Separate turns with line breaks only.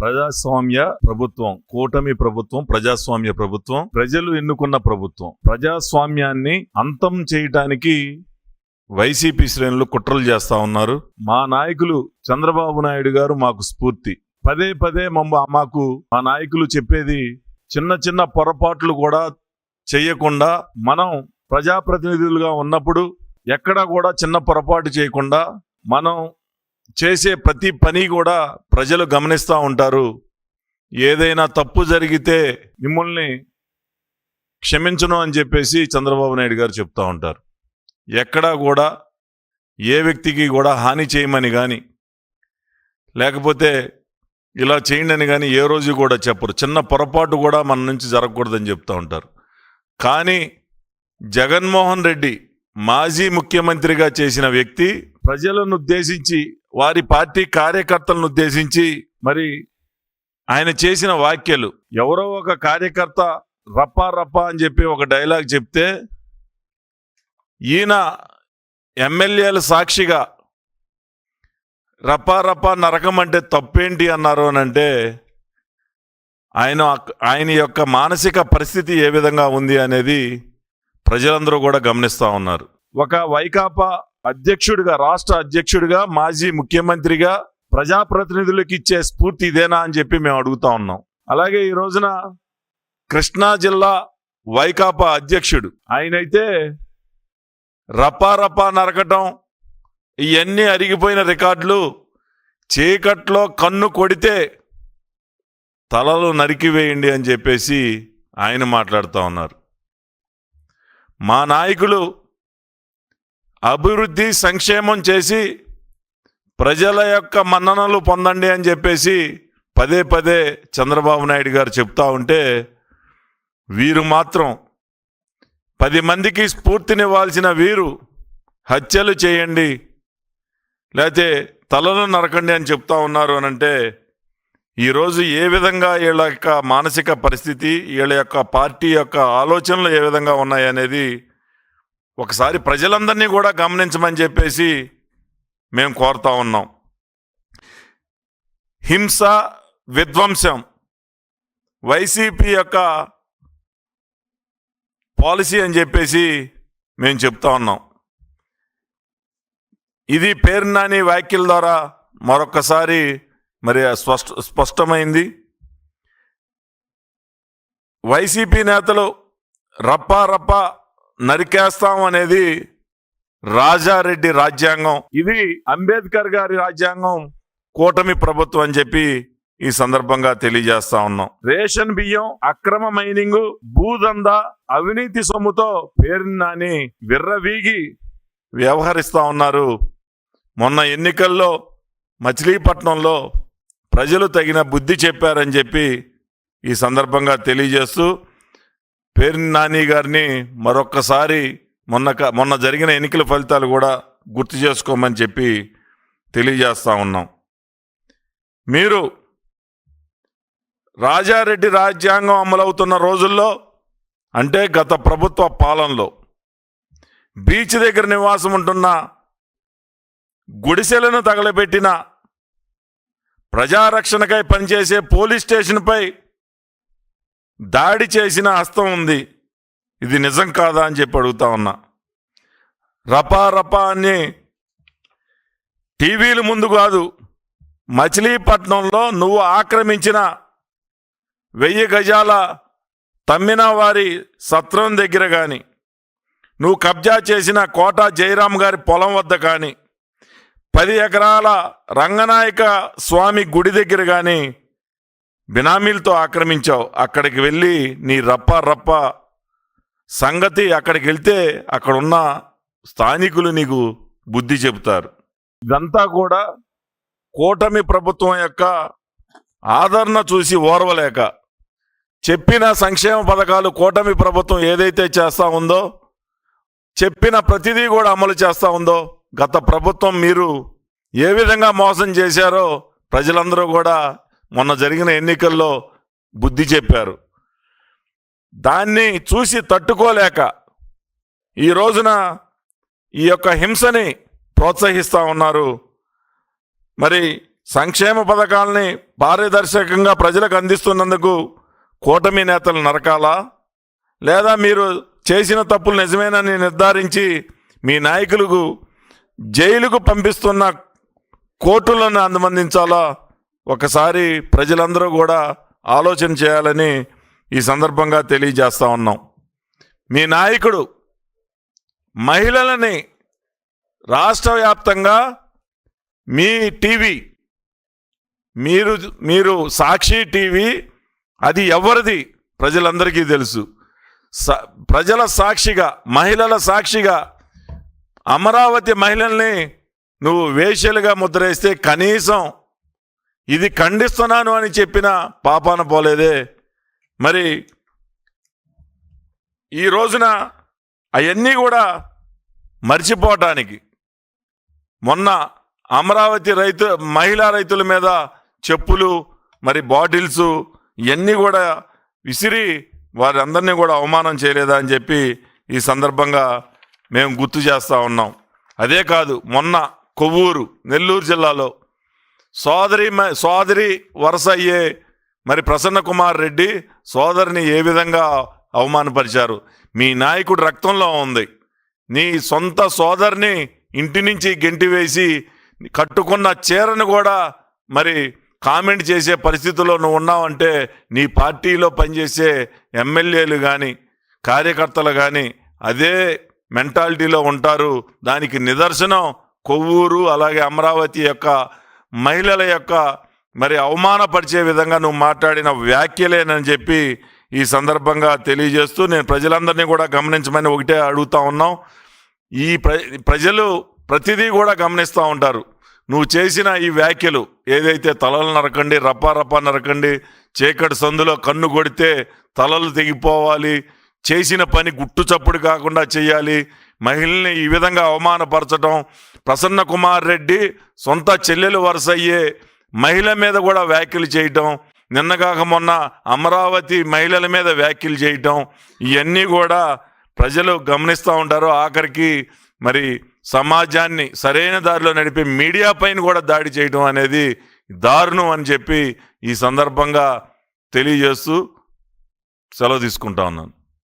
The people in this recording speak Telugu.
ప్రజాస్వామ్య ప్రభుత్వం, కూటమి ప్రభుత్వం, ప్రజాస్వామ్య ప్రభుత్వం, ప్రజలు ఎన్నుకున్న ప్రభుత్వం. ప్రజాస్వామ్యాన్ని అంతం చేయటానికి వైసీపీ శ్రేణులు కుట్రలు చేస్తా ఉన్నారు. మా నాయకులు చంద్రబాబు నాయుడు గారు మాకు స్ఫూర్తి. పదే పదే మాకు మా నాయకులు చెప్పేది చిన్న చిన్న పొరపాట్లు కూడా చేయకుండా, మనం ప్రజాప్రతినిధులుగా ఉన్నప్పుడు ఎక్కడా కూడా చిన్న పొరపాటు చేయకుండా మనం చేసే ప్రతి పని కూడా ప్రజలు గమనిస్తూ ఉంటారు. ఏదైనా తప్పు జరిగితే మిమ్మల్ని క్షమించను అని చెప్పేసి చంద్రబాబు నాయుడు గారు చెప్తూ ఉంటారు. ఎక్కడా కూడా ఏ వ్యక్తికి కూడా హాని చేయమని కానీ, లేకపోతే ఇలా చేయండి అని కానీ ఏ రోజు కూడా చెప్పరు. చిన్న పొరపాటు కూడా మన నుంచి జరగకూడదని చెప్తూ ఉంటారు. కానీ జగన్మోహన్ రెడ్డి మాజీ ముఖ్యమంత్రిగా చేసిన వ్యక్తి ప్రజలను ఉద్దేశించి, వారి పార్టీ కార్యకర్తలను ఉద్దేశించి మరి ఆయన చేసిన వ్యాఖ్యలు, ఎవరో ఒక కార్యకర్త రప్పా రప్పా అని చెప్పి ఒక డైలాగ్ చెప్తే ఈయన ఎమ్మెల్యేల సాక్షిగా రప్పా రప్పా నరకం అంటే తప్పేంటి అన్నారు అని అంటే ఆయన యొక్క మానసిక పరిస్థితి ఏ విధంగా ఉంది అనేది ప్రజలందరూ కూడా గమనిస్తూ ఉన్నారు. ఒక వైకాపా అధ్యక్షుడిగా, రాష్ట్ర అధ్యక్షుడిగా, మాజీ ముఖ్యమంత్రిగా ప్రజాప్రతినిధులకు ఇచ్చే స్ఫూర్తి ఇదేనా అని చెప్పి మేము అడుగుతా ఉన్నాం. అలాగే ఈ రోజున కృష్ణా జిల్లా వైకాపా అధ్యక్షుడు ఆయనైతే రప్పా రప్పా నరకటం, ఇవన్నీ అరిగిపోయిన రికార్డులు, చీకట్లో కన్ను కొడితే తలలు నరికివేయండి అని చెప్పేసి ఆయన మాట్లాడుతూ ఉన్నారు. మా నాయకులు అభివృద్ధి సంక్షేమం చేసి ప్రజల యొక్క మన్ననలు పొందండి అని చెప్పేసి పదే పదే చంద్రబాబు నాయుడు గారు చెప్తా ఉంటే, వీరు మాత్రం 10 మందికి స్ఫూర్తినివ్వాల్సిన వీరు హత్యలు చేయండి, లేకపోతే తలలు నరకండి అని చెప్తా ఉన్నారు అని అంటే, ఈరోజు ఏ విధంగా వీళ్ళ యొక్క మానసిక పరిస్థితి, వీళ్ళ యొక్క పార్టీ యొక్క ఆలోచనలు ఏ విధంగా ఉన్నాయనేది ఒకసారి ప్రజలందరినీ కూడా గమనించమని చెప్పేసి మేము కోరుతా ఉన్నాం. హింస, విధ్వంసం వైసీపీ యొక్క పాలసీ అని చెప్పేసి మేము చెప్తా ఉన్నాం. ఇది పేరు నాని వ్యాఖ్యల ద్వారా మరొకసారి మరి స్పష్టమైంది. వైసీపీ నేతలు రప్పా రప్పా నరికేస్తాం అనేది రాజారెడ్డి రాజ్యాంగం, ఇది అంబేద్కర్ గారి రాజ్యాంగం, కూటమి ప్రభుత్వం అని చెప్పి ఈ సందర్భంగా తెలియజేస్తా ఉన్నాం. రేషన్ బియ్యం, అక్రమ మైనింగ్, భూదందా, అవినీతి సొమ్ముతో పేరు నాని విర్రవీగి వ్యవహరిస్తా ఉన్నారు. మొన్న ఎన్నికల్లో మచిలీపట్నంలో ప్రజలు తగిన బుద్ధి చెప్పారని చెప్పి ఈ సందర్భంగా తెలియజేస్తూ, పేరు నాని గారిని మరొక్కసారి మొన్న జరిగిన ఎన్నికల ఫలితాలు కూడా గుర్తు చేసుకోమని చెప్పి తెలియజేస్తా ఉన్నాం. మీరు రాజారెడ్డి రాజ్యాంగం అమలవుతున్న రోజుల్లో, అంటే గత ప్రభుత్వ పాలనలో, బీచ్ దగ్గర నివాసం ఉంటున్న గుడిసెలను తగలబెట్టిన, ప్రజారక్షణకై పనిచేసే పోలీస్ స్టేషన్పై దాడి చేసిన హస్తం ఉంది. ఇది నిజం కాదా అని చెప్పి అడుగుతా ఉన్నా. రపా రపా అని టీవీల ముందు కాదు, మచిలీపట్నంలో నువ్వు ఆక్రమించిన 1000 గజాల తమ్మిన వారి సత్రం దగ్గర కానీ, నువ్వు కబ్జా చేసిన కోట జయరాం గారి పొలం వద్ద కానీ, 10 ఎకరాల రంగనాయక స్వామి గుడి దగ్గర కానీ బినామీలతో ఆక్రమించావు. అక్కడికి వెళ్ళి నీ రప్పా రప్పా సంగతి, అక్కడికి వెళ్తే అక్కడున్న స్థానికులు నీకు బుద్ధి చెబుతారు. ఇదంతా కూడా కూటమి ప్రభుత్వం యొక్క ఆదరణ చూసి ఓర్వలేక, చెప్పిన సంక్షేమ పథకాలు కూటమి ప్రభుత్వం ఏదైతే చేస్తూ ఉందో, చెప్పిన ప్రతిదీ కూడా అమలు చేస్తూ ఉందో, గత ప్రభుత్వం మీరు ఏ విధంగా మోసం చేశారో ప్రజలందరూ కూడా మొన్న జరిగిన ఎన్నికల్లో బుద్ధి చెప్పారు. దాన్ని చూసి తట్టుకోలేక ఈ రోజున ఈ యొక్క హింసని ప్రోత్సహిస్తూ ఉన్నారు. మరి సంక్షేమ పథకాలని పారదర్శకంగా ప్రజలకు అందిస్తున్నందుకు కూటమి నేతలు నరకాలా, లేదా మీరు చేసిన తప్పులు నిజమేనని నిర్ధారించి మీ నాయకులకు జైలుకు పంపిస్తున్న కోర్టులను అనుమతించాలా? ఒకసారి ప్రజలందరూ కూడా ఆలోచన చేయాలని ఈ సందర్భంగా తెలియజేస్తా ఉన్నాం. మీ నాయకుడు మహిళలని రాష్ట్ర వ్యాప్తంగా మీ టీవీ మీరు సాక్షి టీవీ అది ఎవరిది ప్రజలందరికీ తెలుసు. ప్రజల సాక్షిగా, మహిళల సాక్షిగా అమరావతి మహిళల్ని నువ్వు వేశ్యలుగా ముద్రేస్తే కనీసం ఇది ఖండిస్తున్నాను అని చెప్పిన పాపాన పోలేదే. మరి ఈ రోజున అవన్నీ కూడా మర్చిపోవటానికి మొన్న అమరావతి మహిళా రైతుల మీద చెప్పులు, మరి బాటిల్స్ ఇవన్నీ కూడా విసిరి వారందరినీ కూడా అవమానం చేయలేదా అని చెప్పి ఈ సందర్భంగా మేము గుర్తు చేస్తూ ఉన్నాం. అదే కాదు, మొన్న కొవ్వూరు నెల్లూరు జిల్లాలో సోదరి వరుస అయ్యే మరి ప్రసన్న కుమార్ రెడ్డి సోదరిని ఏ విధంగా అవమానపరిచారు. మీ నాయకుడు రక్తంలో ఉంది. నీ సొంత సోదరిని ఇంటి నుంచి గెంటివేసి కట్టుకున్న చీరను కూడా మరి కామెంట్ చేసే పరిస్థితుల్లో నువ్వు ఉన్నావంటే నీ పార్టీలో పనిచేసే ఎమ్మెల్యేలు కానీ కార్యకర్తలు కానీ అదే మెంటాలిటీలో ఉంటారు. దానికి నిదర్శనం కొవ్వూరు అలాగే అమరావతి యొక్క మహిళల యొక్క మరి అవమానపరిచే విధంగా నువ్వు మాట్లాడిన వ్యాఖ్యలేనని చెప్పి ఈ సందర్భంగా తెలియజేస్తూ నేను ప్రజలందరినీ కూడా గమనించమని ఒకటే అడుగుతా ఉన్నాం. ఈ ప్రజలు ప్రతిదీ కూడా గమనిస్తూ ఉంటారు. నువ్వు చేసిన ఈ వ్యాఖ్యలు ఏదైతే తలలు నరకండి, రప్పా నరకండి, చీకటి సందులో కన్ను కొడితే తలలు తెగిపోవాలి, చేసిన పని గుట్టు చప్పుడు కాకుండా చేయాలి, మహిళల్ని ఈ విధంగా అవమానపరచడం, ప్రసన్న కుమార్ రెడ్డి సొంత చెల్లెలు వరుస అయ్యే మహిళ మీద కూడా వ్యాఖ్యలు చేయటం, నిన్నగాక మొన్న అమరావతి మహిళల మీద వ్యాఖ్యలు చేయటం, ఇవన్నీ కూడా ప్రజలు గమనిస్తూ ఉంటారు. ఆఖరికి మరి సమాజాన్ని సరైన దారిలో నడిపే మీడియా పైన కూడా దాడి చేయడం అనేది దారుణం అని చెప్పి ఈ సందర్భంగా తెలియజేస్తూ సెలవు తీసుకుంటా ఉన్నాను.